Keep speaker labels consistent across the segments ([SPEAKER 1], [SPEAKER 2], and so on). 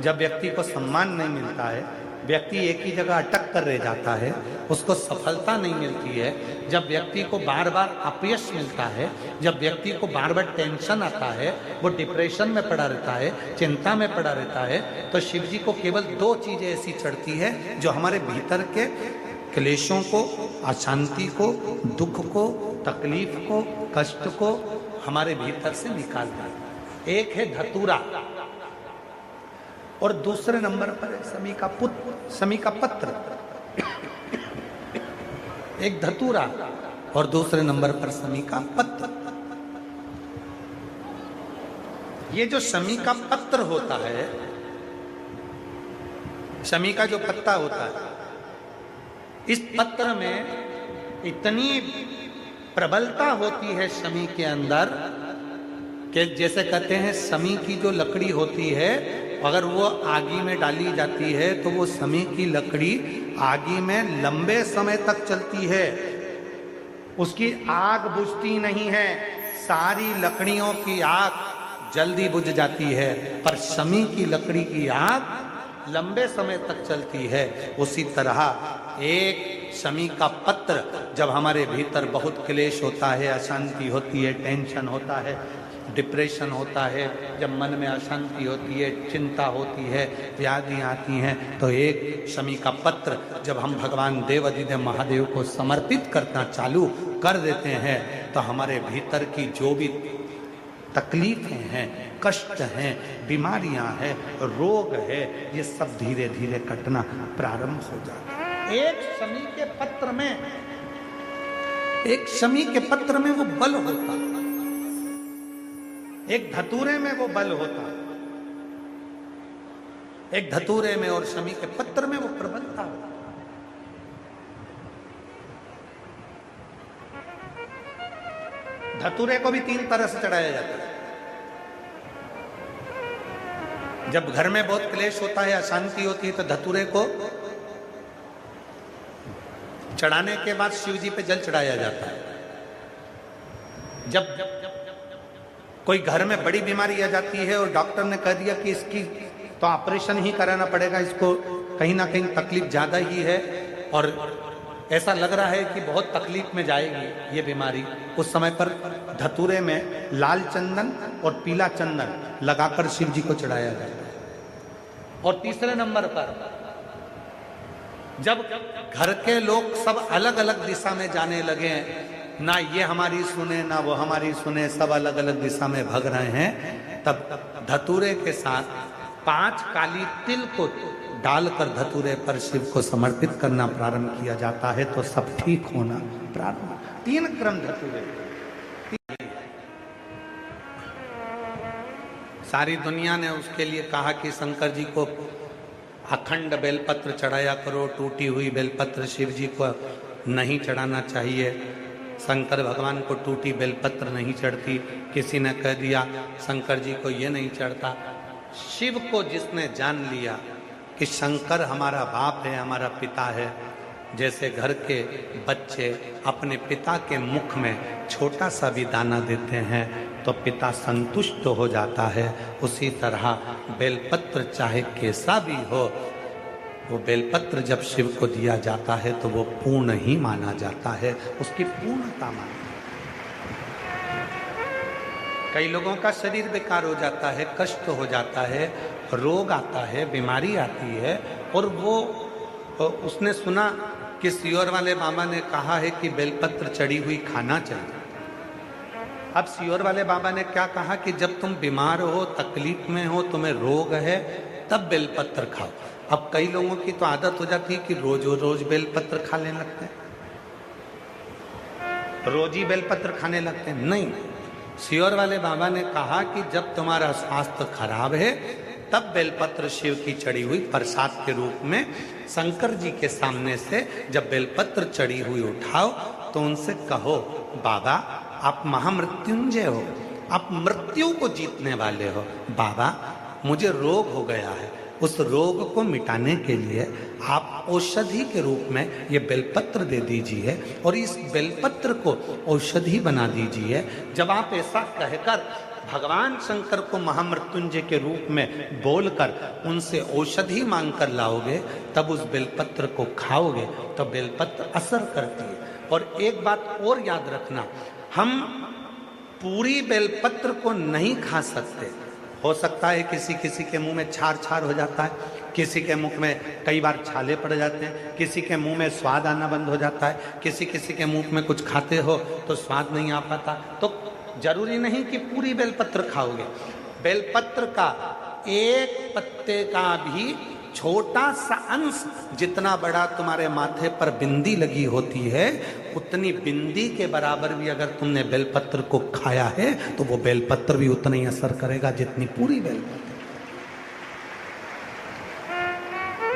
[SPEAKER 1] जब व्यक्ति को सम्मान नहीं मिलता है, व्यक्ति एक ही जगह अटक कर रह जाता है, उसको सफलता नहीं मिलती है, जब व्यक्ति को बार बार अपयश मिलता है, जब व्यक्ति को बार बार टेंशन आता है, वो डिप्रेशन में पड़ा रहता है, चिंता में पड़ा रहता है, तो शिव जी को केवल दो चीजें ऐसी चढ़ती है जो हमारे भीतर के क्लेशों को, अशांति को, दुख को, तकलीफ को, कष्ट को हमारे भीतर से निकालता है। एक है धतूरा और दूसरे नंबर पर है समी का पत्र। एक धतूरा और दूसरे नंबर पर समी का पत्र। ये जो समी का पत्र होता है, समी का जो पत्ता होता है, इस पत्र में इतनी प्रबलता होती है समी के अंदर कि जैसे कहते हैं समी की जो लकड़ी होती है, अगर वो आगी में डाली जाती है तो वो समी की लकड़ी आगी में लंबे समय तक चलती है, उसकी आग बुझती नहीं है। सारी लकड़ियों की आग जल्दी बुझ जाती है, पर समी की लकड़ी की आग लंबे समय तक चलती है। उसी तरह एक समी का पत्र, जब हमारे भीतर बहुत क्लेश होता है, अशांति होती है, टेंशन होता है, डिप्रेशन होता है, जब मन में अशांति होती है, चिंता होती है, व्याधि आती हैं, तो एक शमी का पत्र जब हम भगवान देवाधिदेव महादेव को समर्पित करना चालू कर देते हैं, तो हमारे भीतर की जो भी तकलीफें हैं, कष्ट हैं, बीमारियां हैं, रोग है, ये सब धीरे धीरे कटना प्रारंभ हो जाता है। एक शमी के पत्र में वो बल होता है, एक धतूरे में वो बल होता है, एक धतूरे में और शमी के पत्र में वो प्रबलता होता है। धतूरे को भी तीन तरह से चढ़ाया जाता है। जब घर में बहुत क्लेश होता है, अशांति होती है, तो धतूरे को चढ़ाने के बाद शिव जी पे जल चढ़ाया जाता है। जब कोई घर में बड़ी बीमारी आ जाती है और डॉक्टर ने कह दिया कि इसकी तो ऑपरेशन ही कराना पड़ेगा, इसको कहीं ना कहीं तकलीफ ज्यादा ही है और ऐसा लग रहा है कि बहुत तकलीफ में जाएगी ये बीमारी, उस समय पर धतूरे में लाल चंदन और पीला चंदन लगाकर शिव जी को चढ़ाया जाता है। और तीसरे नंबर पर जब घर के लोग सब अलग अलग दिशा में जाने लगे, ना ये हमारी सुने ना वो हमारी सुने, सब अलग अलग दिशा में भाग रहे हैं, तब धतूरे के साथ 5 काली तिल को डालकर धतूरे पर शिव को समर्पित करना प्रारंभ किया जाता है, तो सब ठीक होना प्रारंभ। 3 क्रम धतूरे। सारी दुनिया ने उसके लिए कहा कि शंकर जी को अखंड बेलपत्र चढ़ाया करो, टूटी हुई बेलपत्र शिव जी को नहीं चढ़ाना चाहिए। शंकर भगवान को टूटी बेलपत्र नहीं चढ़ती। किसी ने कह दिया शंकर जी को ये नहीं चढ़ता। शिव को जिसने जान लिया कि शंकर हमारा बाप है, हमारा पिता है, जैसे घर के बच्चे अपने पिता के मुख में छोटा सा भी दाना देते हैं तो पिता संतुष्ट हो जाता है, उसी तरह बेलपत्र चाहे कैसा भी हो, वो बेलपत्र जब शिव को दिया जाता है तो वो पूर्ण ही माना जाता है, उसकी पूर्णता माना। कई लोगों का शरीर बेकार हो जाता है, कष्ट हो जाता है, रोग आता है, बीमारी आती है, और वो उसने सुना कि सियोर वाले बाबा ने कहा है कि बेलपत्र चढ़ी हुई खाना चाहिए। अब सियोर वाले बाबा ने क्या कहा कि जब तुम बीमार हो, तकलीफ में हो, तुम्हें रोग है, तब बेलपत्र खाओ। अब कई लोगों की तो आदत हो जाती है कि रोज रोज बेलपत्र खाने लगते हैं, रोज ही बेलपत्र खाने लगते हैं। नहीं, सियोर वाले बाबा ने कहा कि जब तुम्हारा स्वास्थ्य खराब है तब बेलपत्र शिव की चढ़ी हुई प्रसाद के रूप में शंकर जी के सामने से जब बेलपत्र चढ़ी हुई उठाओ तो उनसे कहो, बाबा आप महामृत्युंजय हो, आप मृत्यु को जीतने वाले हो, बाबा मुझे रोग हो गया है, उस रोग को मिटाने के लिए आप औषधि के रूप में ये बेलपत्र दे दीजिए और इस बेलपत्र को औषधि बना दीजिए। जब आप ऐसा कहकर भगवान शंकर को महामृत्युंजय के रूप में बोलकर उनसे औषधि मांग कर लाओगे, तब उस बेलपत्र को खाओगे तो बेलपत्र असर करती है। और एक बात और याद रखना, हम पूरी बेलपत्र को नहीं खा सकते। हो सकता है किसी किसी के मुंह में छार छार हो जाता है, किसी के मुख में कई बार छाले पड़ जाते हैं, किसी के मुंह में स्वाद आना बंद हो जाता है, किसी किसी के मुंह में कुछ खाते हो तो स्वाद नहीं आ पाता। तो जरूरी नहीं कि पूरी बेलपत्र खाओगे। बेलपत्र का एक पत्ते का भी छोटा सा अंश, जितना बड़ा तुम्हारे माथे पर बिंदी लगी होती है, उतनी बिंदी के बराबर भी अगर तुमने बेलपत्र को खाया है तो वो बेलपत्र भी उतना ही असर करेगा जितनी पूरी बेलपत्र।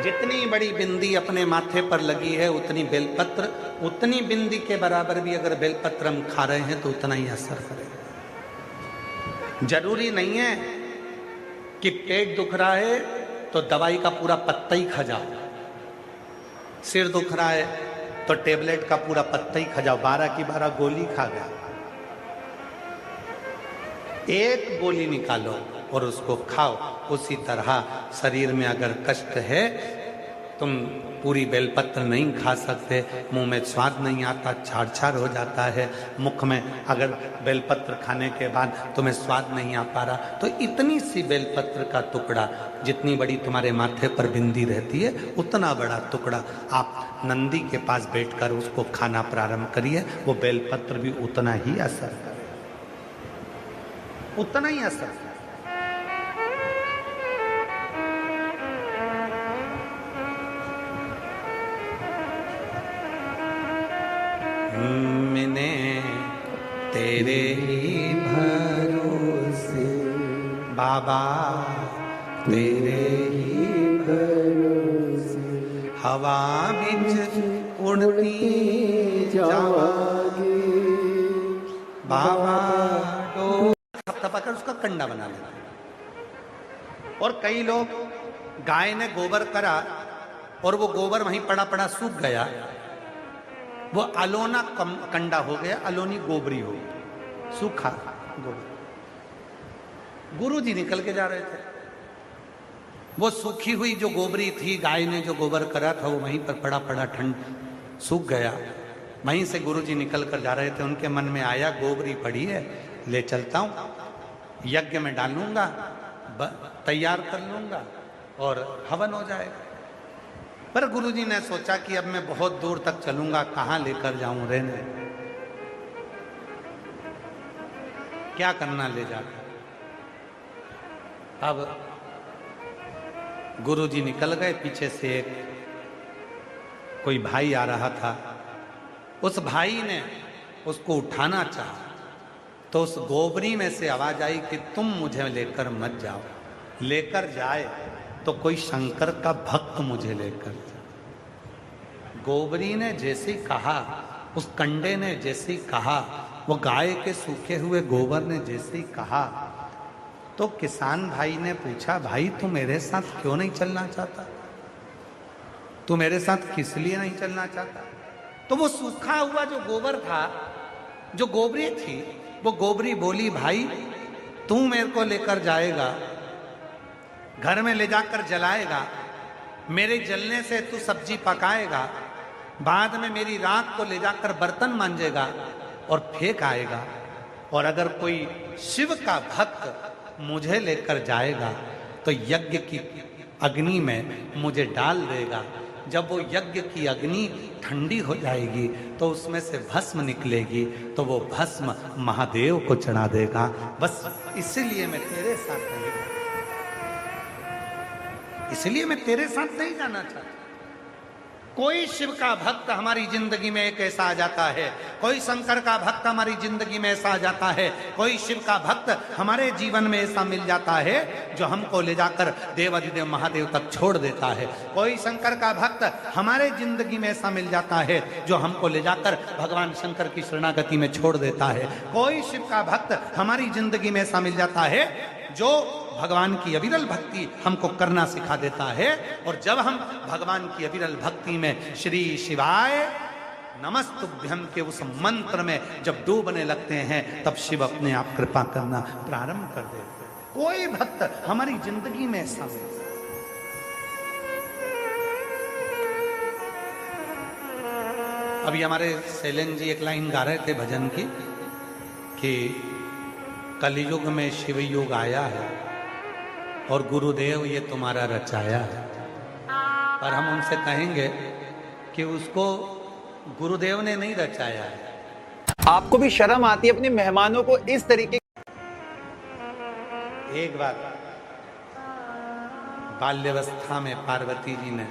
[SPEAKER 1] जितनी बड़ी बिंदी अपने माथे पर लगी है उतनी बेलपत्र, उतनी बिंदी के बराबर भी अगर बेलपत्र हम खा रहे हैं तो उतना ही असर करेगा। जरूरी नहीं है कि पेट दुख रहा है तो दवाई का पूरा पत्ता ही खा जाओ, सिर दुख रहा है तो टेबलेट का पूरा पत्ता ही खा जाओ, 12 की 12 गोली खा गया। एक गोली निकालो और उसको खाओ। उसी तरह शरीर में अगर कष्ट है, तुम पूरी बेलपत्र नहीं खा सकते, मुंह में स्वाद नहीं आता, छाड़ छाड़ हो जाता है, मुख में अगर बेलपत्र खाने के बाद तुम्हें स्वाद नहीं आ पा रहा, तो इतनी सी बेलपत्र का टुकड़ा, जितनी बड़ी तुम्हारे माथे पर बिंदी रहती है उतना बड़ा टुकड़ा आप नंदी के पास बैठकर उसको खाना प्रारंभ करिए, वो बेलपत्र भी उतना ही असर करे, उतना ही असर करे। मैंने तेरे ही भरोसे बाबा, तेरे ही भरोसे हवा बिच उड़ती जावागे बाबा। तो थपथपाकर उसका कंडा बना लेना। और कई लोग, गाय ने गोबर करा और वो गोबर वहीं पड़ा पड़ा सूख गया, वो अलोना कंडा हो गया, अलोनी गोबरी हो गई, सूखा गोबर। गुरुजी निकल के जा रहे थे, वो सूखी हुई जो गोबरी थी, गाय ने जो गोबर करा था, वो वहीं पर पड़ा पड़ा ठंड सूख गया। वहीं से गुरुजी निकल कर जा रहे थे, उनके मन में आया गोबरी पड़ी है, ले चलता हूँ, यज्ञ में डालूंगा, तैयार कर लूंगा और हवन हो जाएगा। पर गुरुजी ने सोचा कि अब मैं बहुत दूर तक चलूंगा, कहाँ लेकर जाऊं, रहने क्या करना ले जाकर। अब गुरुजी निकल गए, पीछे से एक कोई भाई आ रहा था, उस भाई ने उसको उठाना चाहा तो उस गोबरी में से आवाज आई कि तुम मुझे लेकर मत जाओ, लेकर जाए तो कोई शंकर का भक्त मुझे लेकर जाए। गोबरी ने जैसे कहा, उस कंडे ने जैसे कहा, वो गाय के सूखे हुए गोबर ने जैसे कहा, तो किसान भाई ने पूछा, भाई तू मेरे साथ क्यों नहीं चलना चाहता, तू मेरे साथ किस लिए नहीं चलना चाहता। तो वो सूखा हुआ जो गोबर था, जो गोबरी थी, वो गोबरी बोली, भाई तू मेरे को लेकर जाएगा, घर में ले जाकर जलाएगा, मेरे जलने से तू सब्जी पकाएगा, बाद में मेरी राख को ले जाकर बर्तन मांजेगा और फेंक आएगा, और अगर कोई शिव का भक्त मुझे लेकर जाएगा तो यज्ञ की अग्नि में मुझे डाल देगा। जब वो यज्ञ की अग्नि ठंडी हो जाएगी तो उसमें से भस्म निकलेगी, तो वो भस्म महादेव को चढ़ा देगा। बस इसीलिए मैं तेरे साथ नहीं, इसलिए मैं तेरे साथ नहीं जाना चाहता। कोई शिव का भक्त हमारी जिंदगी में एक ऐसा आ जाता है, कोई शंकर का भक्त हमारी जिंदगी में ऐसा आ जाता है, कोई शिव का भक्त हमारे जीवन में ऐसा मिल जाता है जो हमको ले जाकर देवाधिदेव महादेव तक छोड़ देता है। कोई शंकर का भक्त हमारे जिंदगी में ऐसा मिल जाता है जो हमको ले जाकर भगवान शंकर की शरणागति में छोड़ देता है। कोई शिव का भक्त हमारी जिंदगी में ऐसा मिल जाता है जो भगवान की अविरल भक्ति हमको करना सिखा देता है। और जब हम भगवान की अविरल भक्ति में श्री शिवाय नमस्तुभ्यम के उस मंत्र में जब डूबने लगते हैं तब शिव अपने आप कृपा करना प्रारंभ कर देते हैं। कोई भक्त हमारी जिंदगी में ऐसा नहीं। अभी हमारे शैलेंद्र जी एक लाइन गा रहे थे भजन की कि कलयुग में शिव युग आया है और गुरुदेव ये तुम्हारा रचाया है। पर हम उनसे कहेंगे कि उसको गुरुदेव ने नहीं रचाया है।
[SPEAKER 2] आपको भी शर्म आती है अपने मेहमानों को इस तरीके?
[SPEAKER 1] एक बात, बाल्यावस्था में पार्वती जी ने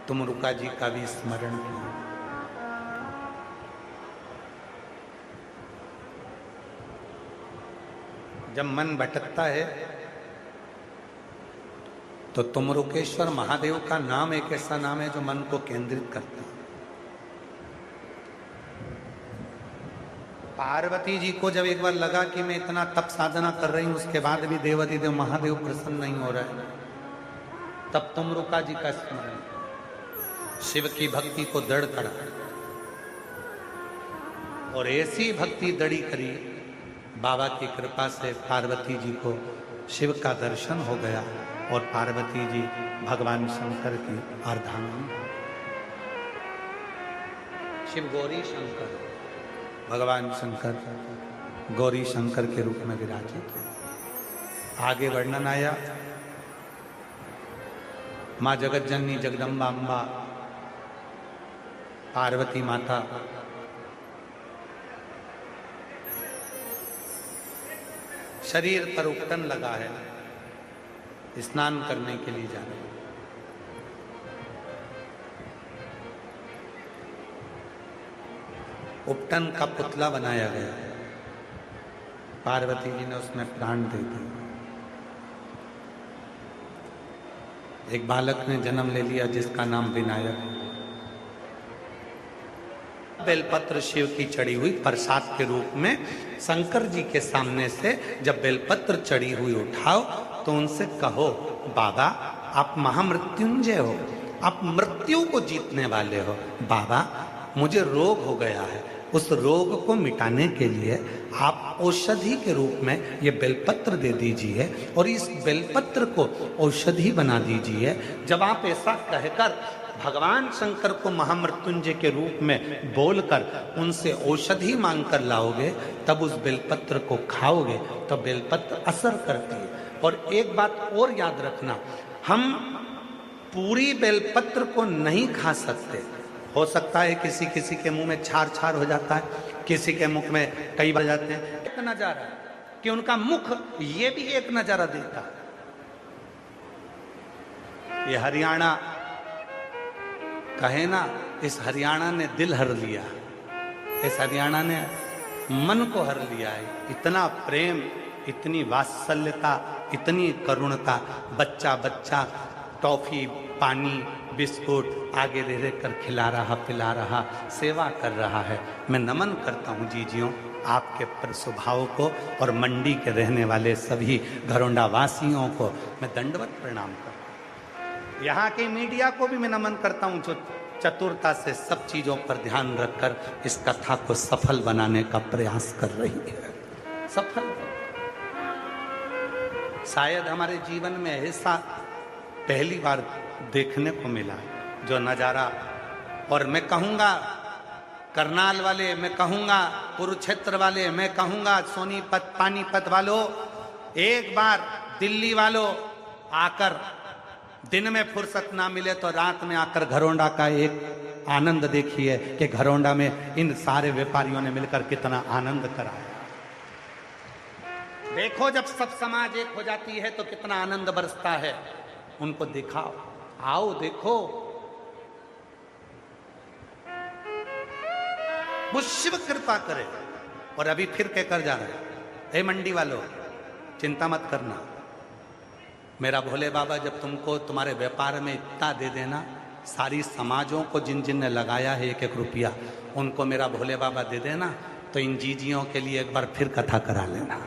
[SPEAKER 1] तुमरुका जी का भी स्मरण किया। जब मन भटकता है तो तुमरुकेश्वर महादेव का नाम एक ऐसा नाम है जो मन को केंद्रित करता है। पार्वती जी को जब एक बार लगा कि मैं इतना तप साधना कर रही हूं उसके बाद भी देवाधिदेव महादेव प्रसन्न नहीं हो रहा है, तब तुमरुका जी का स्मरण, शिव की भक्ति को दृढ़ करा और ऐसी भक्ति दृढ़ी करी, बाबा की कृपा से पार्वती जी को शिव का दर्शन हो गया और पार्वती जी भगवान शंकर की अर्धांगिनी। शिव गौरी शंकर, भगवान शंकर गौरी शंकर के रूप में विराजित। आगे वर्णन आया, मां जगत जननी जगदम्बा अम्बा पार्वती माता शरीर पर उपटन लगा है, स्नान करने के लिए जा रहे हैं। उपटन का पुतला बनाया गया, पार्वती जी ने उसमें प्राण दे दिए। एक बालक ने जन्म ले लिया जिसका नाम विनायक। बेलपत्र शिव की चढ़ी हुई प्रसाद के रूप में शंकर जी के सामने से जब बेलपत्र चढ़ी हुई उठाओ तो उनसे कहो, बाबा आप महामृत्युंजय हो, आप मृत्यु को जीतने वाले हो। बाबा मुझे रोग हो गया है, उस रोग को मिटाने के लिए आप औषधि के रूप में ये बेलपत्र दे दीजिए और इस बेलपत्र को औषधि बना दीजिए। जब आप ऐसा कहकर भगवान शंकर को महामृत्युंजय के रूप में बोलकर उनसे औषधि मांगकर लाओगे, तब उस बेलपत्र को खाओगे तो बेलपत्र असर करती है। और एक बात और याद रखना, हम पूरी बेलपत्र को नहीं खा सकते। हो सकता है किसी किसी के मुंह में छार छार हो जाता है, किसी के मुख में कई बार जाते हैं। एक नजारा कि उनका मुख ये भी एक नजारा देता है। ये हरियाणा कहे ना, इस हरियाणा ने दिल हर लिया, इस हरियाणा ने मन को हर लिया है। इतना प्रेम, इतनी वात्सल्यता, इतनी करुणता, बच्चा बच्चा टॉफी, पानी, बिस्कुट आगे रह रह कर खिला रहा, पिला रहा, सेवा कर रहा है। मैं नमन करता हूँ जीजियों आपके पर स्वभाव को, और मंडी के रहने वाले सभी घरोंडा वासियों को मैं दंडवत प्रणाम करता हूँ। यहाँ के मीडिया को भी मैं नमन करता हूँ जो चतुरता से सब चीजों पर ध्यान रखकर इस कथा को सफल बनाने का प्रयास कर रही है। सफल शायद हमारे जीवन में ऐसा पहली बार देखने को मिला जो नजारा। और मैं कहूंगा करनाल वाले, मैं कहूंगा कुरुक्षेत्र वाले, मैं कहूंगा सोनीपत पानीपत वालों, एक बार दिल्ली वालों आकर दिन में फुर्सत ना मिले तो रात में आकर घरोंडा का एक आनंद देखिए कि घरोंडा में इन सारे व्यापारियों ने मिलकर कितना आनंद कराया। देखो जब सब समाज एक हो जाती है तो कितना आनंद बरसता है। उनको दिखाओ, आओ देखो, वो शिव कृपा करे। और अभी फिर कहकर जा रहे हैं, हे मंडी वालों चिंता मत करना, मेरा भोले बाबा जब तुमको तुम्हारे व्यापार में इतना दे देना, सारी समाजों को जिन जिन ने लगाया है एक एक रुपया, उनको मेरा भोले बाबा दे देना, तो इन जीजियों के लिए एक बार फिर कथा करा लेना।